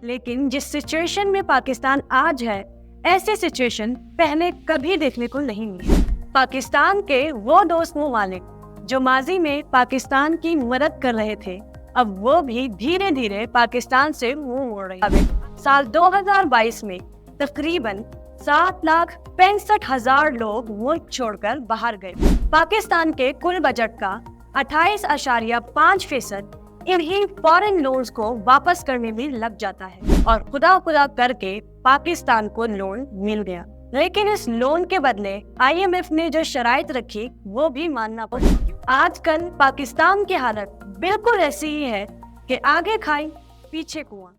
लेकिन जिस सिचुएशन में पाकिस्तान आज है, ऐसे सिचुएशन पहले कभी देखने को नहीं मिली। पाकिस्तान के वो दोस्त ममालिक जो माजी में पाकिस्तान की मदद कर रहे थे, अब वो भी धीरे धीरे पाकिस्तान से मुंह मोड़ रहे हैं। साल 2022 में तकरीबन 7,65,000 लोग मुल्क छोड़कर बाहर गए। पाकिस्तान के कुल बजट का 28.5% इन्हीं फॉरेन लोन्स को वापस करने में लग जाता है और खुदा खुदा करके पाकिस्तान को लोन मिल गया। लेकिन इस लोन के बदले IMF ने जो शराइत रखी वो भी मानना पड़ा। आजकल पाकिस्तान की हालत बिल्कुल ऐसी ही है कि आगे खाई पीछे कुआं।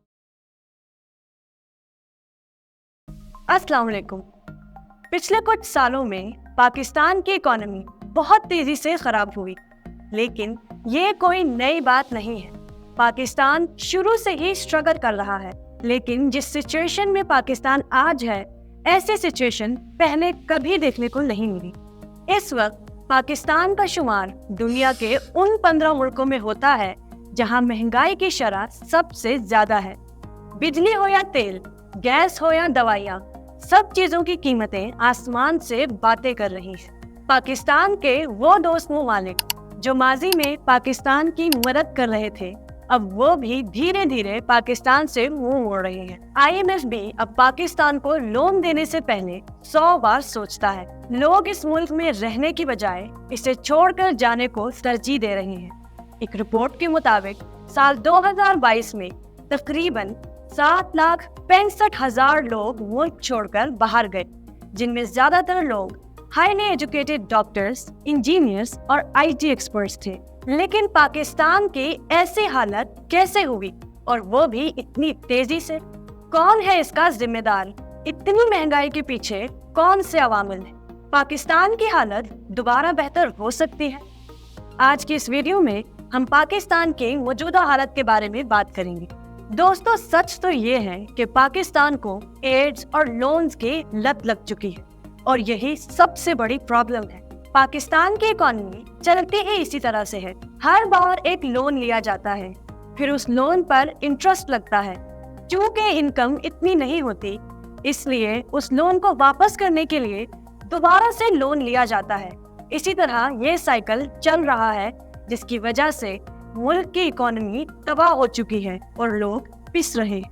अस्सलाम वालेकुम। पिछले कुछ सालों में पाकिस्तान की इकोनॉमी बहुत तेजी से खराब हुई, लेकिन ये कोई नई बात नहीं है। पाकिस्तान शुरू से ही स्ट्रगल कर रहा है, लेकिन जिस सिचुएशन में पाकिस्तान आज है, ऐसे सिचुएशन पहले कभी देखने को नहीं मिली। इस वक्त पाकिस्तान का शुमार दुनिया के उन 15 मुल्कों में होता है जहां महंगाई की शरह सबसे ज्यादा है। बिजली हो या तेल, गैस हो या दवाइयाँ, सब चीजों की कीमतें आसमान से बातें कर रही हैं। पाकिस्तान के वो दोस्त ममालिक जो माजी में पाकिस्तान की मदद कर रहे थे, अब वो भी धीरे धीरे पाकिस्तान से मुंह मोड़ रहे हैं। IMF भी अब पाकिस्तान को लोन देने से पहले 100 बार सोचता है। लोग इस मुल्क में रहने की बजाय इसे छोड़कर जाने को तरजीह दे रहे हैं। एक रिपोर्ट के मुताबिक साल 2022 में तकरीबन 7,65,000 लोग मुल्क छोड़कर बाहर गए, जिनमें ज्यादातर लोग हाईली एजुकेटेड डॉक्टर्स, इंजीनियर्स और IT एक्सपर्ट्स थे। लेकिन पाकिस्तान की ऐसी हालत कैसे हुई, और वो भी इतनी तेजी से? कौन है इसका जिम्मेदार? इतनी महंगाई के पीछे कौन से अवामिल हैं? पाकिस्तान की हालत दोबारा बेहतर हो सकती है? आज की इस वीडियो में हम पाकिस्तान की मौजूदा हालत के बारे में बात करेंगे। दोस्तों, सच तो ये है कि पाकिस्तान को एड्स और लोन्स की लत लग चुकी है, और यही सबसे बड़ी प्रॉब्लम है। पाकिस्तान की इकोनॉमी चलती ही इसी तरह से है। हर बार एक लोन लिया जाता है, फिर उस लोन पर इंटरेस्ट लगता है। क्योंकि इनकम इतनी नहीं होती, इसलिए उस लोन को वापस करने के लिए दोबारा से लोन लिया जाता है। इसी तरह ये साइकिल चल रहा है, जिसकी वजह से मुल्क की इकोनॉमी तबाह हो चुकी है और लोग पिस रहे हैं।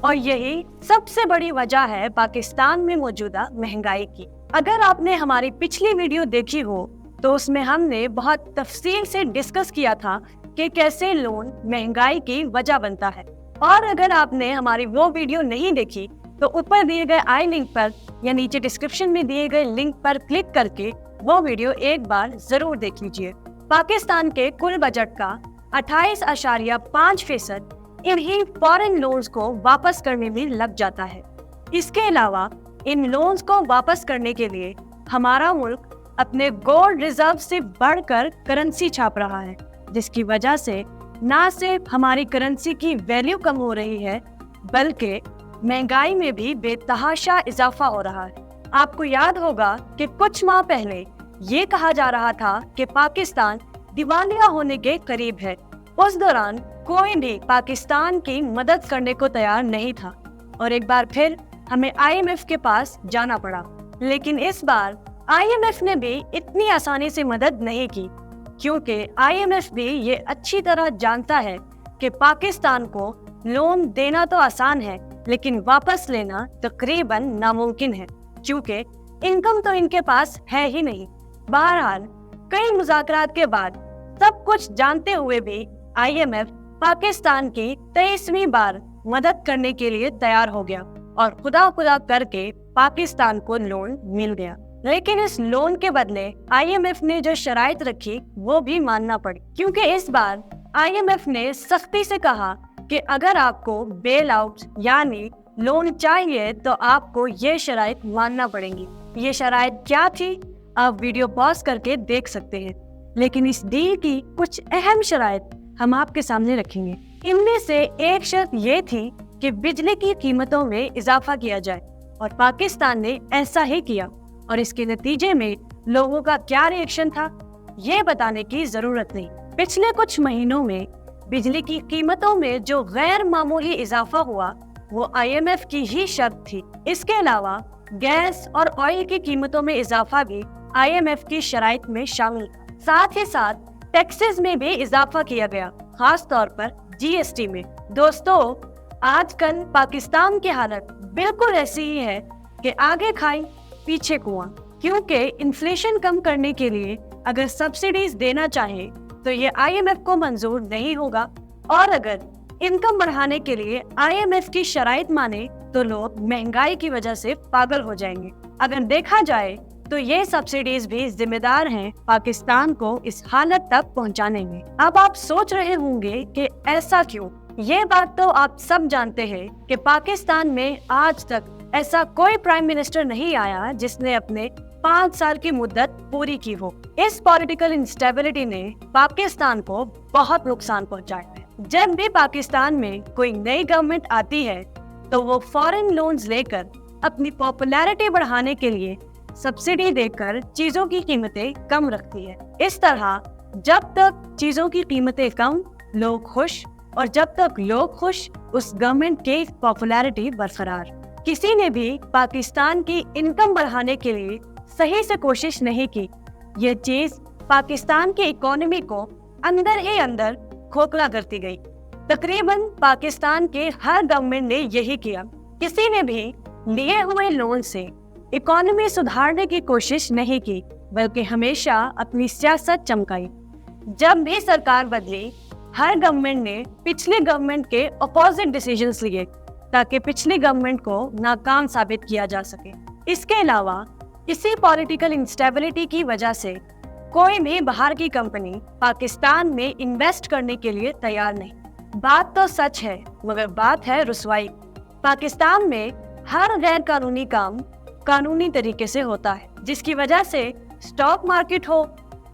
और यही सबसे बड़ी वजह है पाकिस्तान में मौजूदा महंगाई की। अगर आपने हमारी पिछली वीडियो देखी हो तो उसमें हमने बहुत तफसील से डिस्कस किया था कि कैसे लोन महंगाई की वजह बनता है। और अगर आपने हमारी वो वीडियो नहीं देखी तो ऊपर दिए गए आई लिंक पर या नीचे डिस्क्रिप्शन में दिए गए लिंक पर क्लिक करके वो वीडियो एक बार जरूर देख लीजिए। पाकिस्तान के कुल बजट का 28.5% इन्हीं फॉरेन लोन्स को वापस करने में लग जाता है। इसके अलावा इन लोन्स को वापस करने के लिए हमारा मुल्क अपने गोल्ड रिजर्व से बढ़कर करेंसी छाप रहा है, जिसकी वजह से न सिर्फ हमारी करेंसी की वैल्यू कम हो रही है, बल्कि महंगाई में भी बेतहाशा इजाफा हो रहा है। आपको याद होगा कि कुछ माह पहले ये कहा जा रहा था कि पाकिस्तान दिवालिया होने के करीब है। उस दौरान कोई भी पाकिस्तान की मदद करने को तैयार नहीं था और एक बार फिर हमें IMF के पास जाना पड़ा। लेकिन इस बार IMF ने भी इतनी आसानी से मदद नहीं की, क्योंकि IMF भी ये अच्छी तरह जानता है कि पाकिस्तान को लोन देना तो आसान है, लेकिन वापस लेना तकरीबन नामुमकिन है, क्योंकि इनकम तो इनके पास है ही नहीं। बहरहाल कई मुज़ाकरात के बाद सब कुछ जानते हुए भी IMF पाकिस्तान की 23वीं बार मदद करने के लिए तैयार हो गया और खुदा खुदा करके पाकिस्तान को लोन मिल गया। लेकिन इस लोन के बदले IMF ने जो शराइत रखी वो भी मानना पड़ी, क्योंकि इस बार IMF ने सख्ती से कहा कि अगर आपको बेल आउट यानी लोन चाहिए तो आपको ये शराइत मानना पड़ेंगी। ये शराइत क्या थी, आप वीडियो पॉज करके देख सकते हैं। लेकिन इस डील की कुछ अहम शराइत हम आपके सामने रखेंगे। इनमें से एक शर्त ये थी कि बिजली की कीमतों में इजाफा किया जाए, और पाकिस्तान ने ऐसा ही किया। और इसके नतीजे में लोगों का क्या रिएक्शन था ये बताने की जरूरत नहीं। पिछले कुछ महीनों में बिजली की कीमतों में जो गैर मामूली इजाफा हुआ वो IMF की ही शर्त थी। इसके अलावा गैस और ऑयल की कीमतों में इजाफा भी IMF की शराइत में शामिल था। साथ ही साथ टैक्सेस में भी इजाफा किया गया, खास तौर पर GST में। दोस्तों, आजकल पाकिस्तान की हालत बिल्कुल ऐसी ही है कि आगे खाई पीछे कुआं, क्योंकि इन्फ्लेशन कम करने के लिए अगर सब्सिडीज देना चाहे तो ये IMF को मंजूर नहीं होगा, और अगर इनकम बढ़ाने के लिए IMF की शराइत माने तो लोग महंगाई की वजह से पागल हो जाएंगे। अगर देखा जाए तो ये सब्सिडीज भी जिम्मेदार हैं पाकिस्तान को इस हालत तक पहुंचाने में। अब आप सोच रहे होंगे कि ऐसा क्यों? ये बात तो आप सब जानते हैं कि पाकिस्तान में आज तक ऐसा कोई प्राइम मिनिस्टर नहीं आया जिसने अपने 5 साल की मुद्दत पूरी की हो। इस पॉलिटिकल इंस्टेबिलिटी ने पाकिस्तान को बहुत नुकसान पहुंचाया है। जब भी पाकिस्तान में कोई नई गवर्नमेंट आती है तो वो फॉरेन लोन्स लेकर अपनी पॉपुलैरिटी बढ़ाने के लिए सब्सिडी देकर चीजों की कीमतें कम रखती है। इस तरह जब तक चीजों की कीमतें कम, लोग खुश, और जब तक लोग खुश, उस गवर्नमेंट की पॉपुलैरिटी बरकरार। किसी ने भी पाकिस्तान की इनकम बढ़ाने के लिए सही से कोशिश नहीं की। ये चीज पाकिस्तान की इकोनॉमी को अंदर ही अंदर खोखला करती गई। तकरीबन पाकिस्तान के हर गवर्नमेंट ने यही किया। किसी ने भी लिए हुए लोन से इकोनॉमी सुधारने की कोशिश नहीं की, बल्कि हमेशा अपनी सियासत चमकाई। जब भी सरकार बदली, हर गवर्नमेंट ने पिछले गवर्नमेंट के अपोजिट डिसीजंस लिए ताकि पिछली गवर्नमेंट को नाकाम साबित किया जा सके। इसके अलावा इसी पॉलिटिकल इंस्टेबिलिटी की वजह से कोई भी बाहर की कंपनी पाकिस्तान में इन्वेस्ट करने के लिए तैयार नहीं। बात तो सच है, मगर बात है रुसवाई। पाकिस्तान में हर गैर कानूनी काम कानूनी तरीके से होता है, जिसकी वजह से स्टॉक मार्केट हो,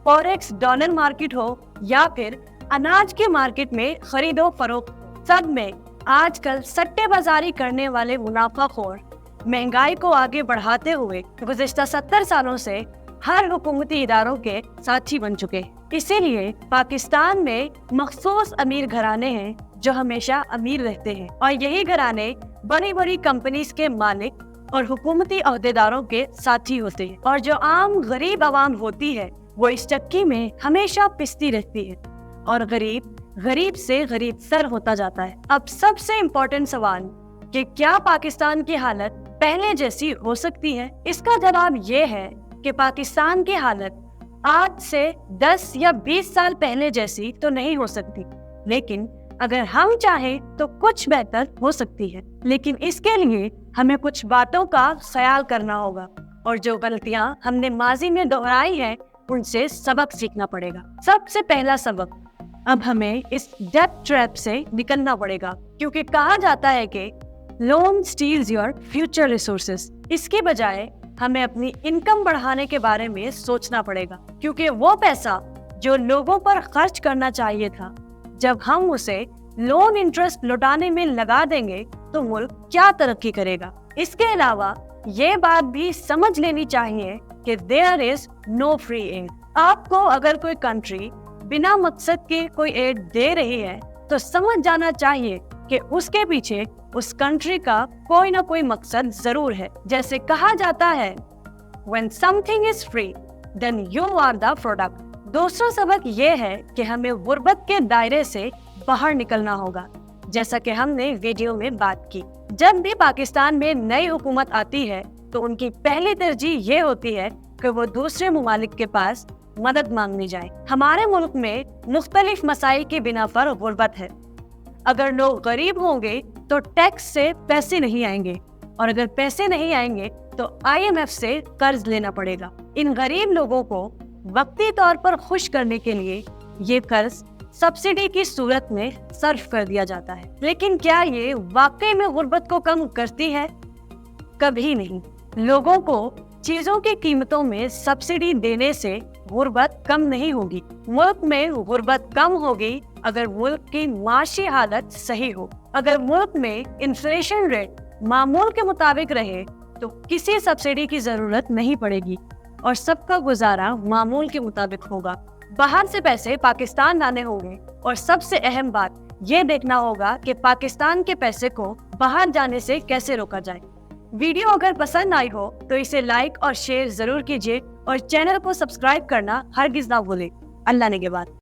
फॉरेक्स डॉलर मार्केट हो, या फिर अनाज के मार्केट में खरीदो फरोख्त, सब में आजकल सट्टेबाजी करने वाले मुनाफाखोर महंगाई को आगे बढ़ाते हुए गुज़िश्ता 70 सालों से हर हुकूमती इदारों के साथी बन चुके हैं। इसीलिए पाकिस्तान में मखसूस अमीर घराने हैं जो हमेशा अमीर रहते हैं, और यही घराने बड़ी बड़ी कंपनीज के मालिक और हुकूमती अहदेदारों के साथी होते हैं, और जो आम गरीब आवाम होती है वो इस चक्की में हमेशा पिसती रहती है, और गरीब से गरीब सर होता जाता है। अब सबसे इम्पोर्टेंट सवाल कि क्या पाकिस्तान की हालत पहले जैसी हो सकती है? इसका जवाब ये है कि पाकिस्तान की हालत आज से 10 या 20 साल पहले जैसी तो नहीं हो सकती, लेकिन अगर हम चाहें तो कुछ बेहतर हो सकती है। लेकिन इसके लिए हमें कुछ बातों का ख्याल करना होगा, और जो गलतियां हमने माजी में दोहराई हैं उनसे सबक सीखना पड़ेगा। सबसे पहला सबक, अब हमें इस डेब्ट ट्रैप से निकलना पड़ेगा, क्योंकि कहा जाता है कि loan steals your future resources. इसके बजाय हमें अपनी इनकम बढ़ाने के बारे में सोचना पड़ेगा, क्योंकि वो पैसा जो लोगों पर खर्च करना चाहिए था, जब हम उसे लोन इंटरेस्ट लौटाने में लगा देंगे तो मुल्क क्या तरक्की करेगा। इसके अलावा ये बात भी समझ लेनी चाहिए कि there is no free aid. आपको अगर कोई कंट्री बिना मकसद के कोई एड दे रही है तो समझ जाना चाहिए कि उसके पीछे उस कंट्री का कोई ना कोई मकसद जरूर है। जैसे कहा जाता है, when something is free, then you are the product। दूसरा सबक ये है कि हमें गुर्बत के दायरे से बाहर निकलना होगा, जैसा कि हमने वीडियो में बात की। जब भी पाकिस्तान में नई हुकूमत आती है तो उनकी पहली तरजीह ये होती है कि वो दूसरे ममालिक के पास मदद मांगने जाए। हमारे मुल्क में मुख्तलिफ मसाइल की बिना पर गुर्बत है। अगर लोग गरीब होंगे तो टैक्स से पैसे नहीं आएंगे, और अगर पैसे नहीं आएंगे तो IMF से कर्ज लेना पड़ेगा। इन गरीब लोगों को वक्ती तौर पर खुश करने के लिए ये कर्ज सब्सिडी की सूरत में सर्फ कर दिया जाता है। लेकिन क्या ये वाकई में गुर्बत को कम करती है? कभी नहीं। लोगों को चीजों की कीमतों में सब्सिडी देने से गुर्बत कम नहीं होगी। मुल्क में गुर्बत कम होगी अगर मुल्क की माशी हालत सही हो। अगर मुल्क में इन्फ्लेशन रेट मामूल के मुताबिक रहे तो किसी सब्सिडी की जरूरत नहीं पड़ेगी और सबका गुजारा मामूल के मुताबिक होगा। बाहर से पैसे पाकिस्तान लाने होंगे, और सबसे अहम बात ये देखना होगा कि पाकिस्तान के पैसे को باہر جانے سے کیسے روکا جائے۔ ویڈیو اگر پسند آئی ہو تو اسے لائک اور شیئر ضرور کیجیے اور چینل کو سبسکرائب کرنا ہرگز نہ بھولیں۔ اللہ نگہبان۔